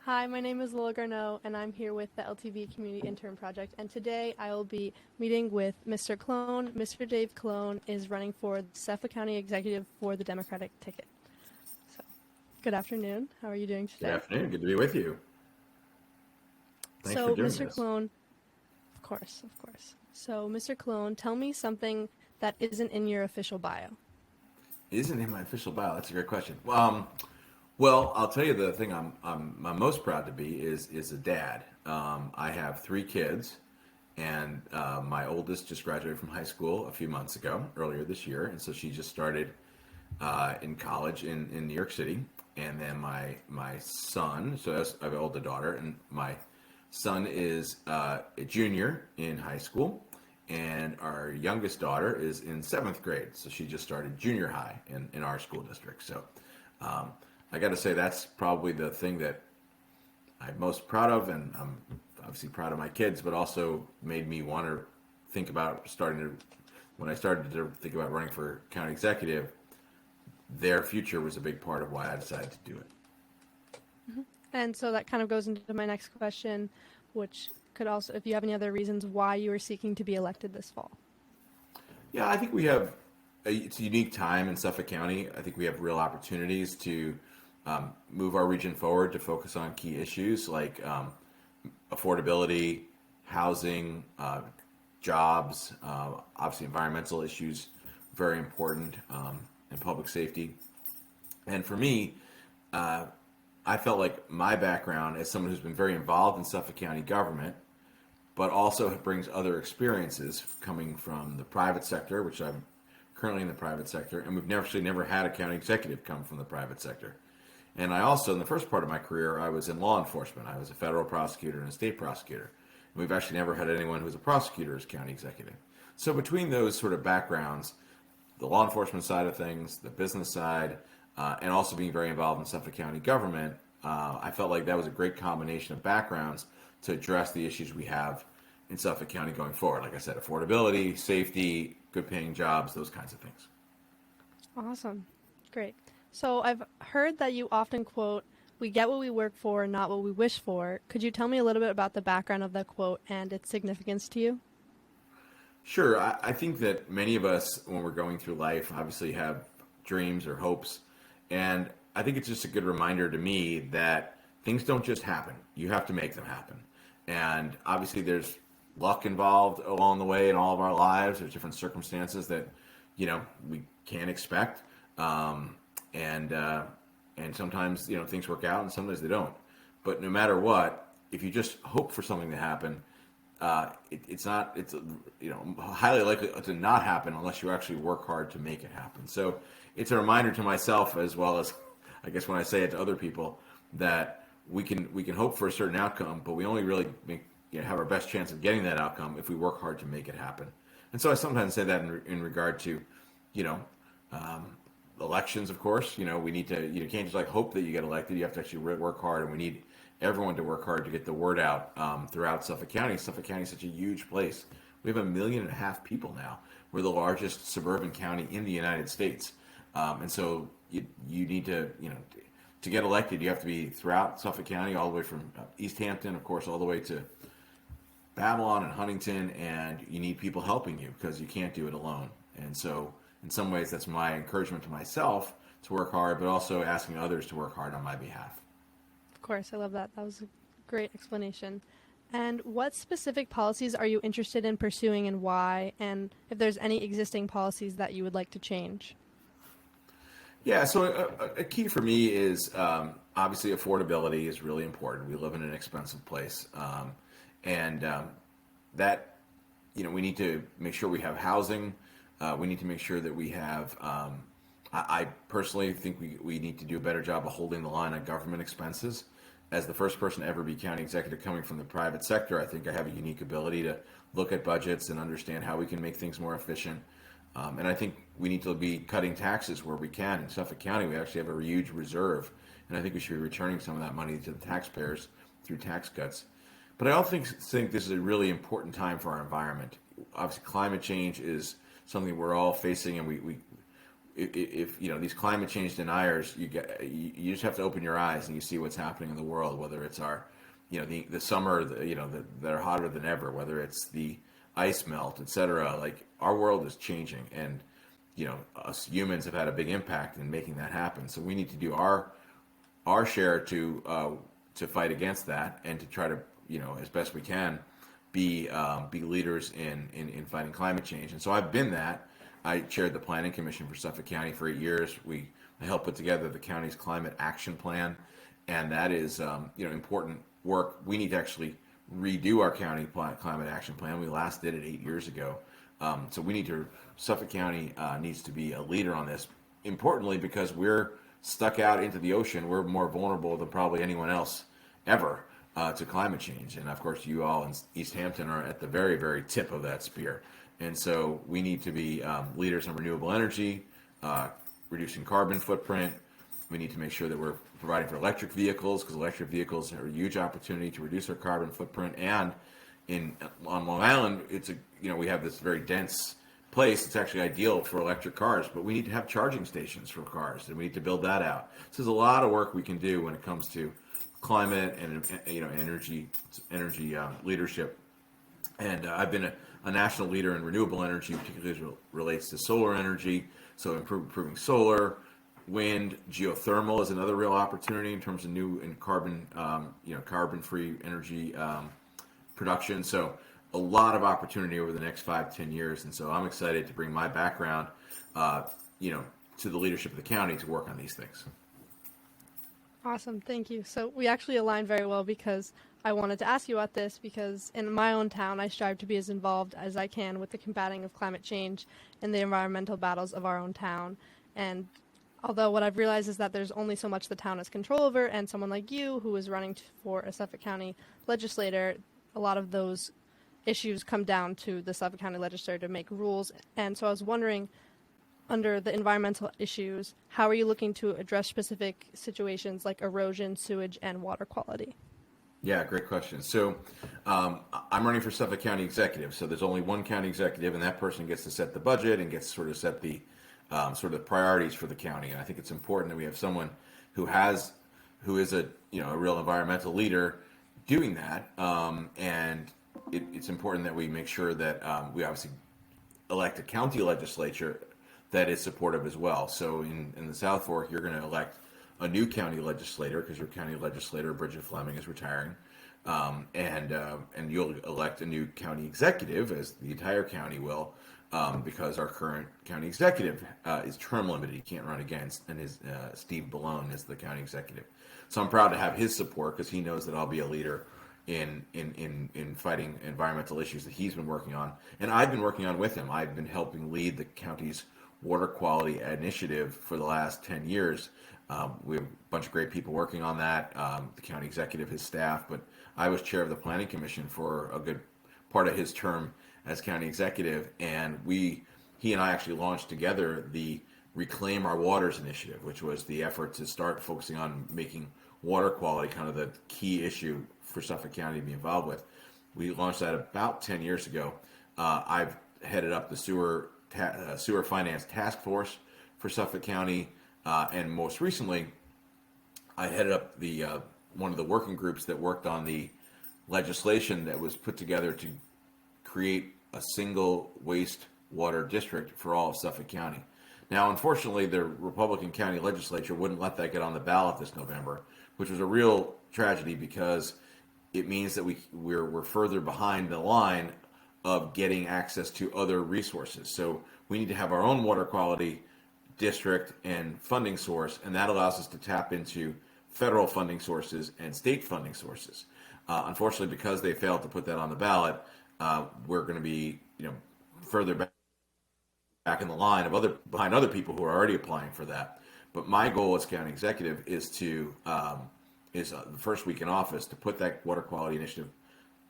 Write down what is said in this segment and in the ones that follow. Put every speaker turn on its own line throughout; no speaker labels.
Hi, my name is Lola Garneau, and I'm here with the LTV Community Intern Project. And today I will be meeting with Mr. Calone. Mr. Dave Calone is running for the Suffolk County Executive for the Democratic ticket. So, good afternoon. How are you doing
Good
today?
afternoon. Good to be with you. Thanks for
So,
doing
Mr.
this.
Calone, of course, of course. So, Mr. Calone, tell me something that isn't in your official bio.
Isn't in my official bio? That's a great question. Well, I'll tell you the thing I'm most proud to be is a dad. I have three kids, and my oldest just graduated from high school a few months ago, earlier this year, and so she just started in college in New York City. And then my son, I have an older daughter, and my son is a junior in high school, and our youngest daughter is in seventh grade. So she just started junior high in our school district. So um, I got to say that's probably the thing that I'm most proud of, and I'm obviously proud of my kids, but also made me want to think about when I started to think about running for county executive, their future was a big part of why I decided to do it.
And so that kind of goes into my next question, which could also, if you have any other reasons why you are seeking to be elected this fall.
Yeah, I think we have it's a unique time in Suffolk County. I think we have real opportunities to move our region forward to focus on key issues like affordability, housing, jobs, obviously environmental issues, very important, and public safety. And for me, uh, I felt like my background as someone who's been very involved in Suffolk County government, but also brings other experiences coming from the private sector, which I'm currently in the private sector, and we've never had a county executive come from the private sector. And I also, in the first part of my career, I was in law enforcement. I was a federal prosecutor and a state prosecutor. And we've actually never had anyone who's a prosecutor as county executive. So between those sort of backgrounds, the law enforcement side of things, the business side, and also being very involved in Suffolk County government, I felt like that was a great combination of backgrounds to address the issues we have in Suffolk County going forward. Like I said, affordability, safety, good paying jobs, those kinds of things.
Awesome. Great. So I've heard that you often quote, "We get what we work for, not what we wish for." Could you tell me a little bit about the background of that quote and its significance to you?
Sure. I think that many of us, when we're going through life, obviously have dreams or hopes. And I think it's just a good reminder to me that things don't just happen. You have to make them happen. And obviously, there's luck involved along the way in all of our lives. There's different circumstances that, we can't expect. Um, and, uh, and sometimes, things work out and sometimes they don't. But no matter what, if you just hope for something to happen, it's highly likely to not happen unless you actually work hard to make it happen. So it's a reminder to myself, as well as I guess when I say it to other people, that we can hope for a certain outcome, but we only really have our best chance of getting that outcome if we work hard to make it happen. And so I sometimes say that in regard to you know um, elections. Of course, we need to, you can't just like hope that you get elected. You have to actually work hard, and we need everyone to work hard to get the word out throughout Suffolk County. Suffolk County is such a huge place. We have 1.5 million people now. We're the largest suburban county in the United States, and so you need to get elected. You have to be throughout Suffolk County, all the way from East Hampton, of course, all the way to Babylon and Huntington, and you need people helping you because you can't do it alone. And so, in some ways, that's my encouragement to myself to work hard, but also asking others to work hard on my behalf.
Of course, I love that. That was a great explanation. And what specific policies are you interested in pursuing and why? And if there's any existing policies that you would like to change?
Yeah, so a key for me is obviously affordability is really important. We live in an expensive place, and that we need to make sure we have housing. We need to make sure that we have. I personally think we need to do a better job of holding the line on government expenses. As the first person to ever be county executive coming from the private sector, I think I have a unique ability to look at budgets and understand how we can make things more efficient. And I think we need to be cutting taxes where we can. In Suffolk County, we actually have a huge reserve, and I think we should be returning some of that money to the taxpayers through tax cuts. But I also think this is a really important time for our environment. Obviously, climate change is something we're all facing, and if these climate change deniers, you just have to open your eyes and you see what's happening in the world, whether it's our the summer, that are hotter than ever, whether it's the ice melt, etc. Like, our world is changing, and us humans have had a big impact in making that happen. So we need to do our share to fight against that, and to try to, as best we can, be leaders in fighting climate change. And so I've been that. I chaired the Planning Commission for Suffolk County for 8 years. I helped put together the county's climate action plan, and that is important work. We need to actually redo our county climate action plan. We last did it 8 years ago. So Suffolk County needs to be a leader on this. Importantly, because we're stuck out into the ocean, we're more vulnerable than probably anyone else ever to climate change. And of course, you all in East Hampton are at the very, very tip of that spear. And so we need to be leaders in renewable energy, reducing carbon footprint. We need to make sure that we're providing for electric vehicles, because electric vehicles are a huge opportunity to reduce our carbon footprint. And on Long Island, we have this very dense place. It's actually ideal for electric cars, but we need to have charging stations for cars, and we need to build that out. So there's a lot of work we can do when it comes to climate and energy leadership. And I've been a national leader in renewable energy, particularly as it relates to solar energy. So improving solar, wind, geothermal is another real opportunity in terms of new and carbon-free energy production. So a lot of opportunity over the next 5-10 years. And so I'm excited to bring my background, to the leadership of the county to work on these things.
Awesome, thank you. So we actually align very well, because I wanted to ask you about this, because in my own town, I strive to be as involved as I can with the combating of climate change and the environmental battles of our own town. And although what I've realized is that there's only so much the town has control over, and someone like you who is running for a Suffolk County legislator, a lot of those issues come down to the Suffolk County legislature to make rules. And so I was wondering, under the environmental issues, how are you looking to address specific situations like erosion, sewage, and water quality?
Yeah, great question. So I'm running for Suffolk County Executive. So there's only one county executive, and that person gets to set the budget and gets to sort of set the priorities for the county. And I think it's important that we have someone who is a real environmental leader doing that. And it's important that we make sure that we obviously elect a county legislature that is supportive as well. So in the South Fork, you're going to elect a new county legislator, because your county legislator, Bridget Fleming, is retiring. And you'll elect a new county executive, as the entire county will, because our current county executive is term limited. He can't run again, and Steve Calone is the county executive. So I'm proud to have his support, because he knows that I'll be a leader in fighting environmental issues that he's been working on, and I've been working on with him. I've been helping lead the county's water quality initiative for the last 10 years. We have a bunch of great people working on that, the county executive, his staff, but I was chair of the Planning Commission for a good part of his term as county executive, and he and I actually launched together the Reclaim Our Waters initiative, which was the effort to start focusing on making water quality kind of the key issue for Suffolk County to be involved with. We launched that about 10 years ago. I've headed up the sewer finance task force for Suffolk County, and most recently, I headed up the one of the working groups that worked on the legislation that was put together to create a single wastewater district for all of Suffolk County. Now, unfortunately, the Republican county legislature wouldn't let that get on the ballot this November, which was a real tragedy, because it means that we're further behind the line of getting access to other resources. So we need to have our own water quality district and funding source, and that allows us to tap into federal funding sources and state funding sources. Unfortunately, because they failed to put that on the ballot, we're going to be further back in the line of behind other people who are already applying for that. But my goal as county executive is to the first week in office to put that water quality initiative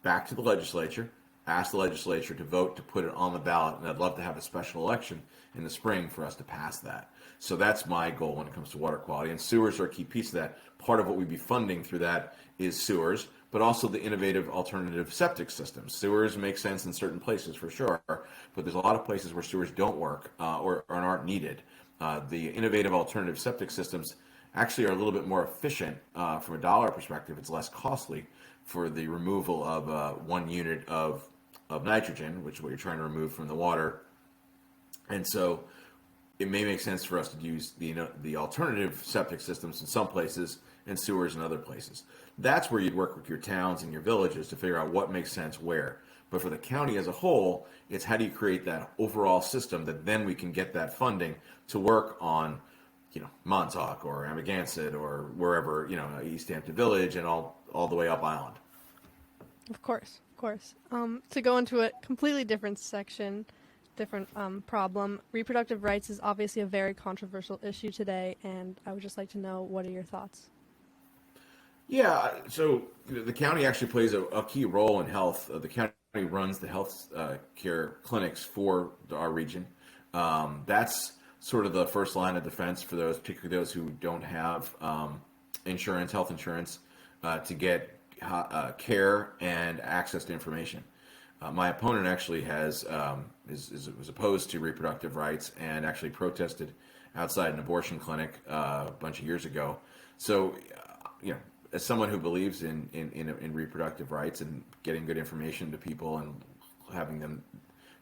back to the legislature, ask the legislature to vote to put it on the ballot, and I'd love to have a special election in the spring for us to pass that. So that's my goal when it comes to water quality, and sewers are a key piece of that. Part of what we'd be funding through that is sewers, but also the innovative alternative septic systems. Sewers make sense in certain places for sure, but there's a lot of places where sewers don't work or aren't needed. The innovative alternative septic systems actually are a little bit more efficient from a dollar perspective. It's less costly for the removal of 1 unit of nitrogen, which is what you're trying to remove from the water. And so it may make sense for us to use the alternative septic systems in some places and sewers in other places. That's where you'd work with your towns and your villages to figure out what makes sense where. But for the county as a whole, it's how do you create that overall system that then we can get that funding to work on, Montauk or Amagansett or wherever, East Hampton Village and all the way up island.
Of course, of course. To go into a completely different section, different problem, reproductive rights is obviously a very controversial issue today, and I would just like to know, what are your thoughts?
Yeah, so the county actually plays a key role in health. The county runs the health care clinics for our region. That's sort of the first line of defense for those, particularly those who don't have health insurance, to get care and access to information. My opponent actually was opposed to reproductive rights and actually protested outside an abortion clinic a bunch of years ago. So, as someone who believes in reproductive rights and getting good information to people and having them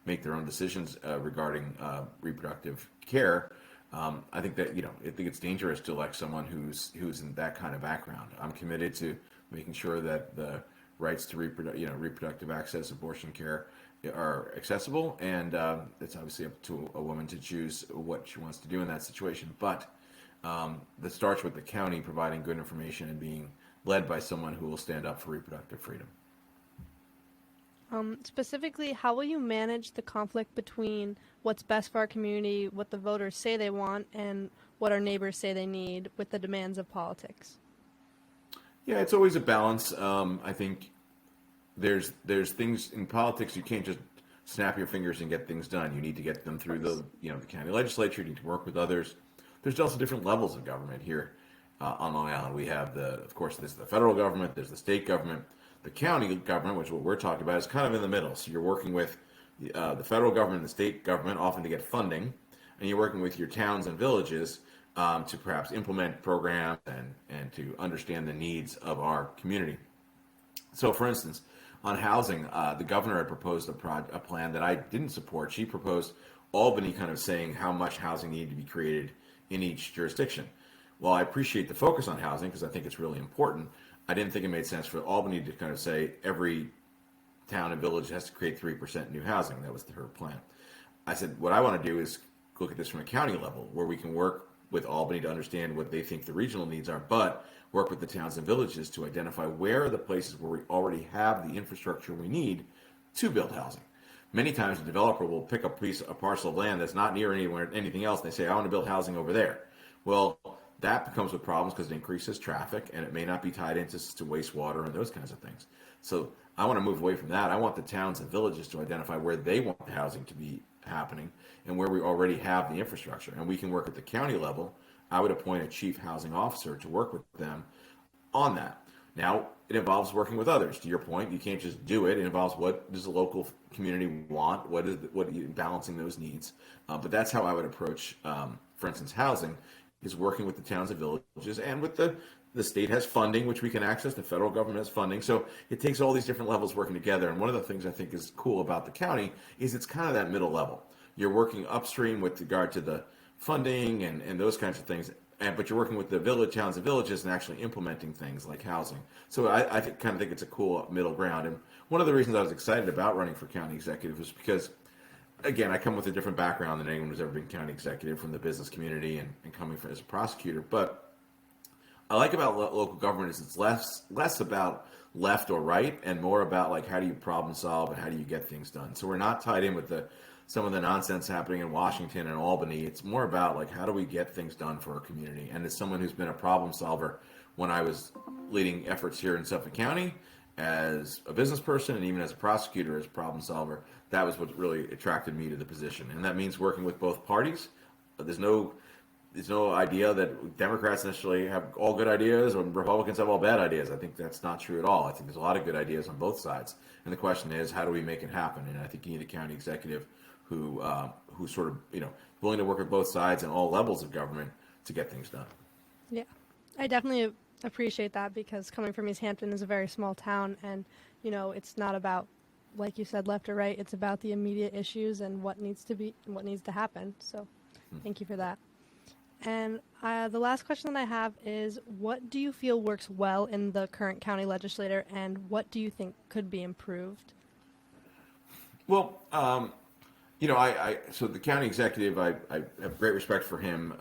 make their own decisions regarding reproductive care, I think that I think it's dangerous to elect someone who's in that kind of background. I'm committed to making sure that the rights to reproductive access, abortion care are accessible, and it's obviously up to a woman to choose what she wants to do in that situation. But that starts with the county providing good information and being led by someone who will stand up for reproductive freedom.
Specifically, how will you manage the conflict between what's best for our community, what the voters say they want, and what our neighbors say they need with the demands of politics?
Yeah, it's always a balance. I think there's things in politics you can't just snap your fingers and get things done. You need to get them through the county legislature. You need to work with others. There's also different levels of government here on Long Island. We have of course, there's the federal government. There's the state government. The county government, which is what we're talking about, is kind of in the middle. So you're working with the federal government and the state government, often to get funding, and you're working with your towns and villages to perhaps implement programs and to understand the needs of our community. So, for instance, on housing, the governor had proposed a plan that I didn't support. She proposed Albany kind of saying how much housing needed to be created in each jurisdiction. While I appreciate the focus on housing because I think it's really important, I didn't think it made sense for Albany to kind of say every town and village has to create 3% new housing. That was her plan. I said, what I want to do is look at this from a county level where we can work with Albany to understand what they think the regional needs are, but work with the towns and villages to identify where are the places where we already have the infrastructure we need to build housing. Many times a developer will pick up a parcel of land that's not near anything else, and they say, I want to build housing over there. Well, that becomes with problems because it increases traffic and it may not be tied into wastewater and those kinds of things. So I want to move away from that. I want the towns and villages to identify where they want the housing to be happening and where we already have the infrastructure. And we can work at the county level. I would appoint a chief housing officer to work with them on that. Now, it involves working with others. To your point, you can't just do it. It involves what does the local community want, what are you balancing those needs. But that's how I would approach, for instance, housing, is working with the towns and villages, and with the state has funding, which we can access. The federal government has funding. So it takes all these different levels working together. And one of the things I think is cool about the county is it's kind of that middle level. You're working upstream with regard to the funding and those kinds of things. But you're working with the towns and villages and actually implementing things like housing. So I kind of think it's a cool middle ground. And one of the reasons I was excited about running for county executive was because, again, I come with a different background than anyone who's ever been county executive from the business community and coming from as a prosecutor. But I like about local government is it's less about left or right and more about like how do you problem solve and how do you get things done. So we're not tied in with some of the nonsense happening in Washington and Albany. It's more about like how do we get things done for our community. And as someone who's been a problem solver when I was leading efforts here in Suffolk County as a business person and even as a prosecutor as a problem solver, that was what really attracted me to the position. And that means working with both parties. There's no idea that Democrats necessarily have all good ideas or Republicans have all bad ideas. I think that's not true at all. I think there's a lot of good ideas on both sides. And the question is, how do we make it happen? And I think you need a county executive who sort of willing to work with both sides and all levels of government to get things done.
Yeah, I definitely appreciate that because coming from East Hampton is a very small town, and it's not about, like you said, left or right. It's about the immediate issues and what needs to happen. So, thank you for that. And the last question that I have is, what do you feel works well in the current county legislature, and what do you think could be improved?
Well, so the county executive, I have great respect for him.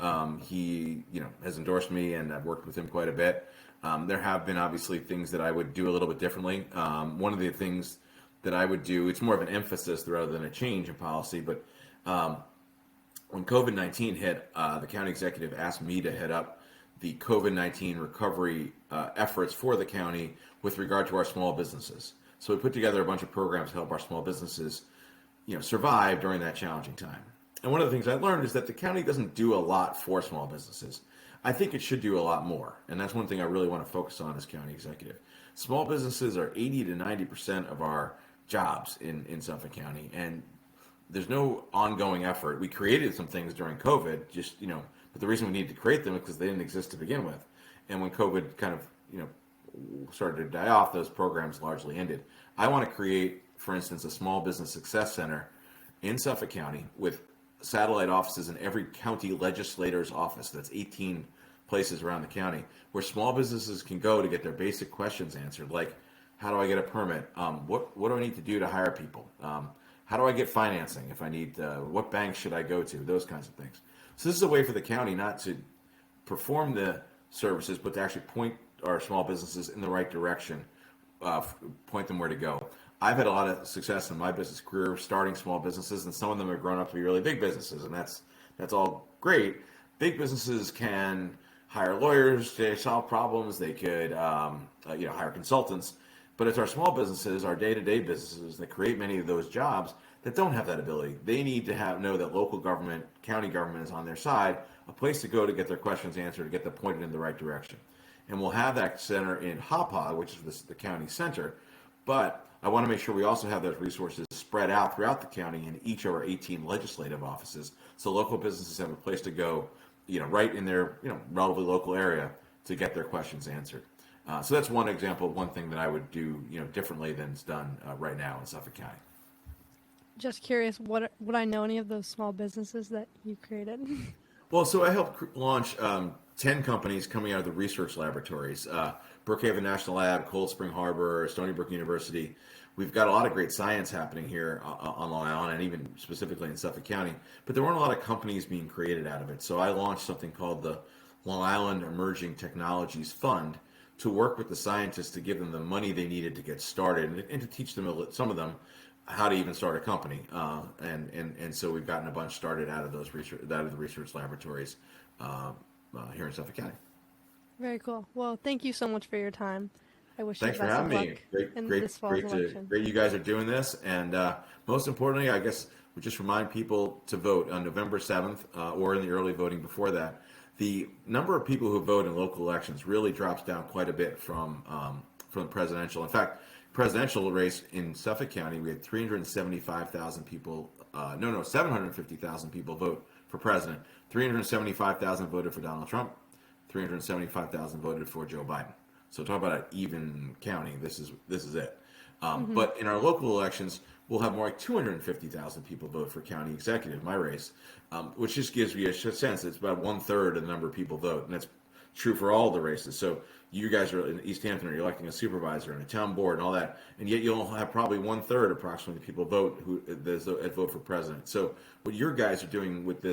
He, has endorsed me, and I've worked with him quite a bit. There have been obviously things that I would do a little bit differently. One of the things that I would do, it's more of an emphasis rather than a change in policy, but when COVID-19 hit, the county executive asked me to head up the COVID-19 recovery efforts for the county with regard to our small businesses. So we put together a bunch of programs to help our small businesses, survive during that challenging time. And one of the things I learned is that the county doesn't do a lot for small businesses. I think it should do a lot more. And that's one thing I really want to focus on as county executive. Small businesses are 80 to 90% of our jobs in Suffolk County. And there's no ongoing effort. We created some things during COVID, but the reason we needed to create them is because they didn't exist to begin with. And when COVID kind of, started to die off, those programs largely ended. I want to create, for instance, a small business success center in Suffolk County with satellite offices in every county legislator's office. That's 18 places around the county where small businesses can go to get their basic questions answered, like how do I get a permit? What do I need to do to hire people? How do I get financing if I need? What bank should I go to? Those kinds of things. So this is a way for the county not to perform the services, but to actually point our small businesses in the right direction, point them where to go. I've had a lot of success in my business career starting small businesses, and some of them have grown up to be really big businesses, and that's all great. Big businesses can hire lawyers to solve problems. They could hire consultants. But it's our small businesses, our day-to-day businesses that create many of those jobs that don't have that ability. They need to know that local government, county government is on their side, a place to go to get their questions answered, to get them pointed in the right direction. And we'll have that center in Hauppauge, which is the county center. But I want to make sure we also have those resources spread out throughout the county in each of our 18 legislative offices, so local businesses have a place to go, right in their relatively local area to get their questions answered. So that's one example, one thing that I would do, differently than it's done right now in Suffolk County.
Just curious, would I know any of those small businesses that you created?
Well, so I helped launch 10 companies coming out of the research laboratories. Brookhaven National Lab, Cold Spring Harbor, Stony Brook University. We've got a lot of great science happening here on Long Island, and even specifically in Suffolk County. But there weren't a lot of companies being created out of it. So I launched something called the Long Island Emerging Technologies Fund, to work with the scientists to give them the money they needed to get started and to teach them, some of them, how to even start a company. And so we've gotten a bunch started out of the research laboratories here in Suffolk County.
Very cool. Well, thank you so much for your time. I wish
Thanks
you
for
best
having
of
me.
luck in this fall's election.
Great you guys are doing this. And most importantly, I guess we just remind people to vote on November 7th or in the early voting before that. The number of people who vote in local elections really drops down quite a bit from the presidential. In fact, presidential race in Suffolk County, we had 375,000 people. 750,000 people vote for president. 375,000 voted for Donald Trump. 375,000 voted for Joe Biden. So talk about an even county. This is it. But in our local elections, we'll have more like 250,000 people vote for county executive, my race, which just gives you a sense. It's about 1/3 of the number of people vote, and that's true for all the races. So you guys are in East Hampton, you're electing a supervisor and a town board and all that, and yet you'll have probably 1/3 approximately people vote who vote for president. So what your guys are doing with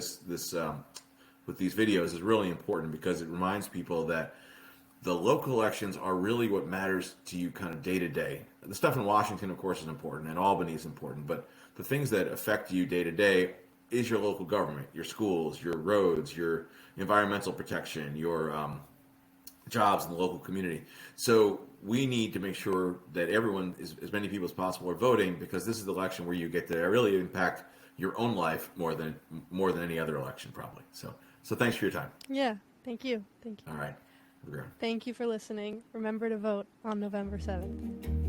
with these videos is really important because it reminds people that the local elections are really what matters to you kind of day to day. The stuff in Washington, of course, is important, and Albany is important, but the things that affect you day to day is your local government, your schools, your roads, your environmental protection, your jobs in the local community. So we need to make sure that everyone, as many people as possible, are voting, because this is the election where you get to really impact your own life more than any other election, probably. So thanks for your time.
Yeah, thank you.
All right.
Thank you for listening. Remember to vote on November 7th.